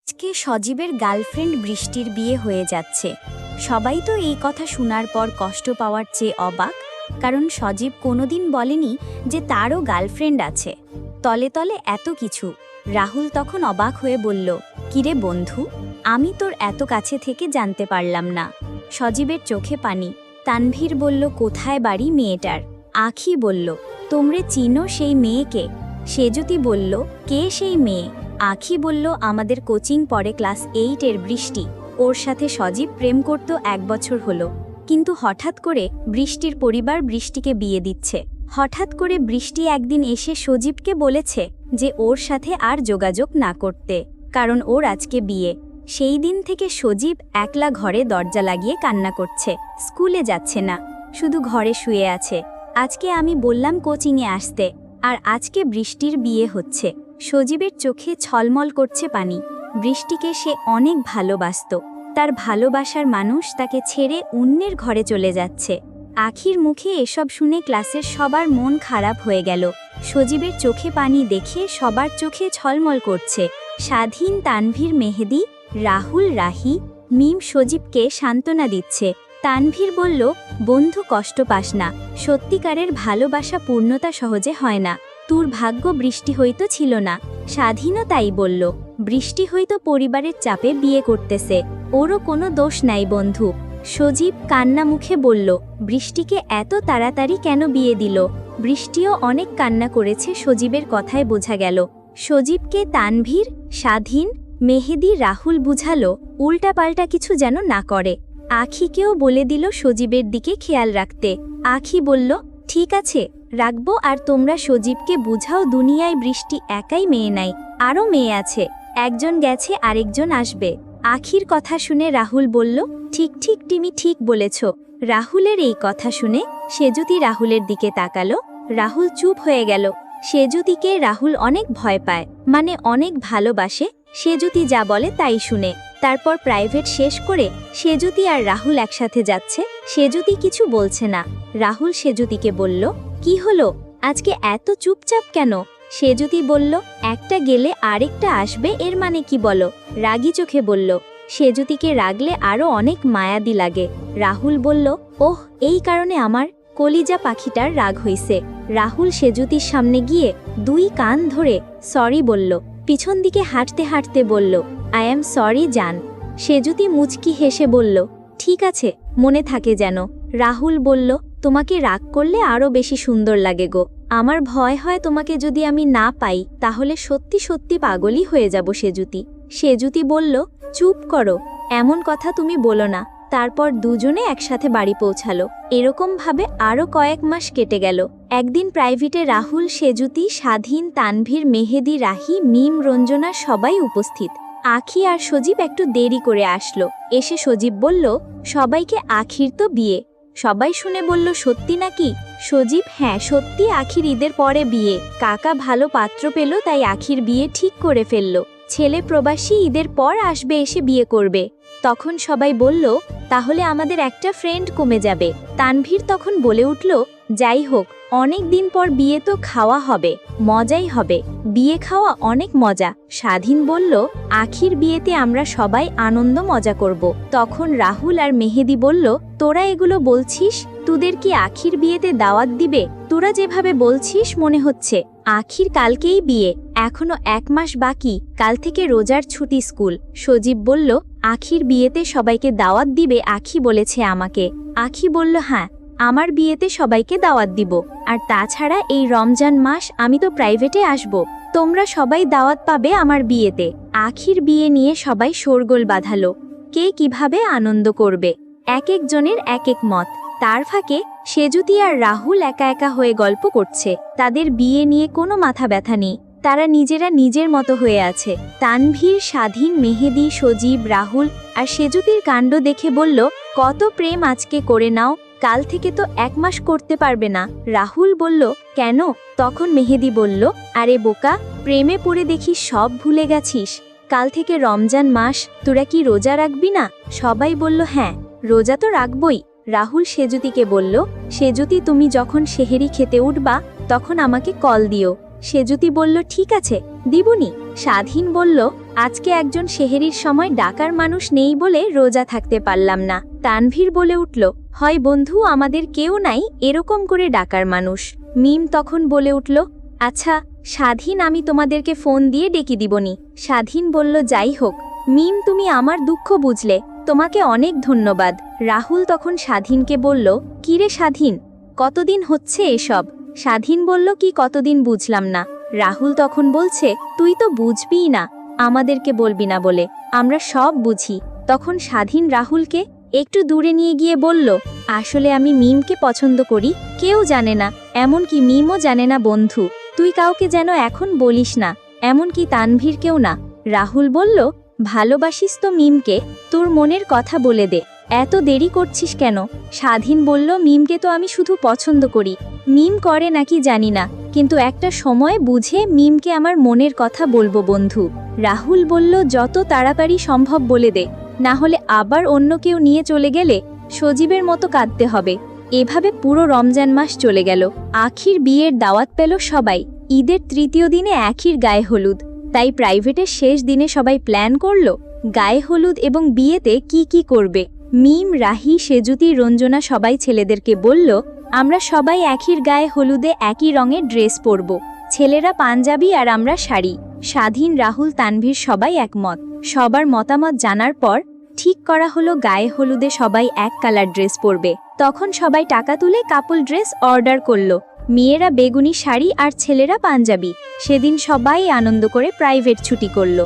আজকে সজীবের গার্লফ্রেন্ড বৃষ্টির বিয়ে হয়ে যাচ্ছে। সবাই তো এই কথা শোনার পর কষ্ট পাওয়ার চেয়ে অবাক, কারণ সজীব কোনোদিন বলেনি যে তারও গার্লফ্রেন্ড আছে। তলে তলে এত কিছু। রাহুল তখন অবাক হয়ে বলল, কিরে বন্ধু, আমি তোর এত কাছে থেকে জানতে পারলাম না। সজীবের চোখে পানি। তানভীর বলল, কোথায় বাড়ি মেয়েটার? আখি বলল, তোমরে চিনো সেই মেয়েকে? সেজুতি বলল, কে সেই মেয়ে? আখি বলল, আমাদের কোচিং পড়ে ক্লাস 8-এর বৃষ্টি। ওর সাথে সজীব প্রেম করত 1 বছর হলো, কিন্তু হঠাৎ করে বৃষ্টির পরিবার বৃষ্টিকে বিয়ে দিচ্ছে। হঠাৎ করে বৃষ্টি একদিন এসে সজীবকে বলেছে যে ওর সাথে আর যোগাযোগ না করতে, কারণ ওর আজকে বিয়ে। সেই দিন থেকে সজীব একলা ঘরে দরজা লাগিয়ে কান্না করছে। স্কুলে যাচ্ছে না, শুধু ঘরে শুয়ে আছে। আজকে আমি বললাম কোচিংয়ে আসতে, আর আজকে বৃষ্টির বিয়ে হচ্ছে। সজীবের চোখে ছলমল করছে পানি। বৃষ্টিকে সে অনেক ভালোবাসত। তার ভালোবাসার মানুষ তাকে ছেড়ে অন্যের ঘরে চলে যাচ্ছে। আখির মুখে এসব শুনে ক্লাসের সবার মন খারাপ হয়ে গেল। সজীবের চোখে পানি দেখে সবার চোখে ছলমল করছে। স্বাধীন, তানভীর, মেহেদি, রাহুল, রাহি, মিম সজীবকে সান্ত্বনা দিচ্ছে। তানভীর বলল, বন্ধু কষ্ট পাস না, সত্যিকারের ভালোবাসা পূর্ণতা সহজে হয় না। তোর ভাগ্য বৃষ্টি হয়তো ছিল না। স্বাধীনও তাই বলল, বৃষ্টি হয়তো পরিবারের চাপে বিয়ে করতেছে, ওরও কোনো দোষ নাই বন্ধু। সজীব কান্না মুখে বলল, বৃষ্টিকে এত তাড়াতাড়ি কেন বিয়ে দিল? বৃষ্টিও অনেক কান্না করেছে, সজীবের কথায় বোঝা গেল। সজীবকে তানভীর, স্বাধীন, মেহেদি, রাহুল বুঝালো উল্টাপাল্টা কিছু যেন না করে। আখিকেও বলে দিল সজীবের দিকে খেয়াল রাখতে। আখি বলল, ঠিক আছে, রাখবো। আর তোমরা সজীবকে বুঝাও দুনিয়ায় বৃষ্টি একাই মেয়ে নাই, আরও মেয়ে আছে। একজন গেছে, আরেকজন আসবে। আখির কথা শুনে রাহুল বলল, ঠিক ঠিক, তুমি ঠিক বলেছ। রাহুলের এই কথা শুনে সেজুতি রাহুলের দিকে তাকালো। রাহুল চুপ হয়ে গেল। সেজুতিকে রাহুল অনেক ভয় পায়, মানে অনেক ভালোবাসে। সেজুতি যা বলে তাই শুনে। তারপর প্রাইভেট শেষ করে সেজুতি আর রাহুল একসাথে যাচ্ছে। সেজুতি কিছু বলছে না। রাহুল সেজুতিকে বলল, কি হলো, আজকে এত চুপচাপ কেন? সেজুতি বলল, একটা গেলে আরেকটা আসবে, এর মানে কি বলো? রাগী চোখে বলল। সেজুতিকে রাগলে আরও অনেক মায়াদি লাগে। রাহুল বলল, ওহ, এই কারণে আমার কলিজা পাখিটার রাগ হইছে। রাহুল সেজুতির সামনে গিয়ে 2 কান ধরে সরি বলল। পিছন দিকে হাঁটতে হাঁটতে বলল, আই অ্যাম সরি জান। সেজুতি মুচকি হেসে বলল, ঠিক আছে, মনে থাকে যেন। রাহুল বলল, তোমাকে রাগ করলে আরও বেশি সুন্দর লাগে গো। আমার ভয় হয় তোমাকে যদি আমি না পাই তাহলে সত্যি সত্যি পাগলই হয়ে যাব সেজুতি। সেজুতি বলল, চুপ করো, এমন কথা তুমি বলো না। তারপর দুজনে একসাথে বাড়ি পৌঁছালো। এরকমভাবে আরও কয়েক মাস কেটে গেল। একদিন প্রাইভেটে রাহুল, সেজুতি, স্বাধীন, তানভীর, মেহেদি, রাহি, মিম, রঞ্জনা সবাই উপস্থিত। আখি আর সজীব একটু দেরি করে আসলো। এসে সজীব বলল, সবাইকে আখির তো বিয়ে। সবাই শুনে বলল, সত্যি নাকি? সজীব, হ্যাঁ সত্যি, আখির ঈদের পরে বিয়ে। কাকা ভালো পাত্র পেল, তাই আখির বিয়ে ঠিক করে ফেলল। ছেলে প্রবাসী, ঈদের পর আসবে, এসে বিয়ে করবে। তখন সবাই বলল, তাহলে আমাদের একটা ফ্রেন্ড কমে যাবে। তানভীর তখন বলে উঠল, যাই হোক, অনেক দিন পর বিয়ে তো খাওয়া হবে, মজাই হবে। বিয়ে খাওয়া অনেক মজা। স্বাধীন বলল, আখির বিয়েতে আমরা সবাই আনন্দ মজা করব। তখন রাহুল আর মেহেদি বলল, তোরা এগুলো বলছিস, তোদের কি আখির বিয়েতে দাওয়াত দিবে? তোরা যেভাবে বলছিস মনে হচ্ছে আখির কালকেই বিয়ে, এখনো 1 মাস বাকি, কাল থেকে রোজার ছুটি স্কুল। সজীব বলল, আখির বিয়েতে সবাইকে দাওয়াত দিবে, আখি বলেছে আমাকে। আখি বলল, হ্যাঁ, আমার বিয়েতে সবাইকে দাওয়াত দিব। আর তাছাড়া এই রমজান মাস আমি তো প্রাইভেটে আসব, তোমরা সবাই দাওয়াত পাবে আমার বিয়েতে। আখির বিয়ে নিয়ে সবাই শোরগোল বাঁধালো, কে কিভাবে আনন্দ করবে। এক একজনের এক এক মত। তার ফাঁকে সেজুতি আর রাহুল একা একা হয়ে গল্প করছে। তাদের বিয়ে নিয়ে কোনো মাথা ব্যথা নেই, তারা নিজেরা নিজের মতো হয়ে আছে। তানভীর, স্বাধীন, মেহেদি, সজীব, রাহুল আর সেজুতির কাণ্ড দেখে বলল, কত প্রেম আজকে করে নাও, কাল থেকে তো 1 মাস করতে পারবে না। রাহুল বলল, কেন? তখন মেহেদি বলল, আরে বোকা, প্রেমে পড়ে দেখি সব ভুলে গেছিস। কাল থেকে রমজান মাস, তোরা কি রোজা রাখবি না? সবাই বলল, হ্যাঁ, রোজা তো রাখবই। রাহুল সেজুতিকে বলল, সেজুতি, তুমি যখন সেহেরি খেতে উঠবা তখন আমাকে কল দিও। সেজুতি বলল, ঠিক আছে, দিবনি। স্বাধীন বলল, আজকে একজন সেহেরির সময় ডাকার মানুষ নেই বলে রোজা থাকতে পারলাম না। তানভীর বলে উঠল, হয় বন্ধু আমাদের কেউ নাই এরকম করে ডাকার মানুষ। মিম তখন বলে উঠল, আচ্ছা স্বাধীন, আমি তোমাদেরকে ফোন দিয়ে ডেকে দিবনি। স্বাধীন বলল, যাই হোক মিম, তুমি আমার দুঃখ বুঝলে, তোমাকে অনেক ধন্যবাদ। রাহুল তখন স্বাধীনকে বলল, কিরে স্বাধীন, কতদিন হচ্ছে এসব? স্বাধীন বলল, কি কতদিন বুঝলাম না। রাহুল তখন বলছে, তুই তো বুঝবিই না, আমাদেরকে বলবি না বলে, আমরা সব বুঝি। তখন স্বাধীন রাহুলকে একটু দূরে নিয়ে গিয়ে বলল, আসলে আমি মিমকে পছন্দ করি, কেউ জানে না, এমনকি মিমও জানে না বন্ধু, তুই কাউকে যেন এখন বলিস না, এমনকি তানভীরকেও না। রাহুল বলল, ভালোবাসিস তো মিমকে, তোর মনের কথা বলে দে, এত দেরি করছিস কেন? স্বাধীন বলল, মিমকে তো আমি শুধু পছন্দ করি, মিম করে নাকি জানি না, কিন্তু একটা সময় বুঝে মিমকে আমার মনের কথা বলবো বন্ধু। রাহুল বলল, যত তাড়াতাড়ি সম্ভব বলে দে, না হলে আবার অন্য কেউ নিয়ে চলে গেলে সজীবের মতো কাঁদতে হবে। এভাবে পুরো রমজান মাস চলে গেল। আখির বিয়ের দাওয়াত পেল সবাই। ঈদের তৃতীয় দিনে আখির গায়ে হলুদ, তাই প্রাইভেটের শেষ দিনে সবাই প্ল্যান করল গায়ে হলুদ এবং বিয়েতে কি কি করবে। মিম, রাহি, সেজুতি, রঞ্জনা সবাই ছেলেদেরকে বলল, আমরা সবাই আখির গায়ে হলুদে একই রঙের ড্রেস পরব, ছেলেরা পাঞ্জাবি আর আমরা শাড়ি। স্বাধীন, রাহুল, তানভীর সবাই একমত। সবার মতামত জানার পর ঠিক করা হলো গায়ে হলুদে সবাই এক কালার ড্রেস পরবে। তখন সবাই টাকা তুলে কাপল ড্রেস অর্ডার করলো। মেয়েরা বেগুনি শাড়ি আর ছেলেরা পাঞ্জাবি। সেদিন সবাই আনন্দ করে প্রাইভেট ছুটি করলো।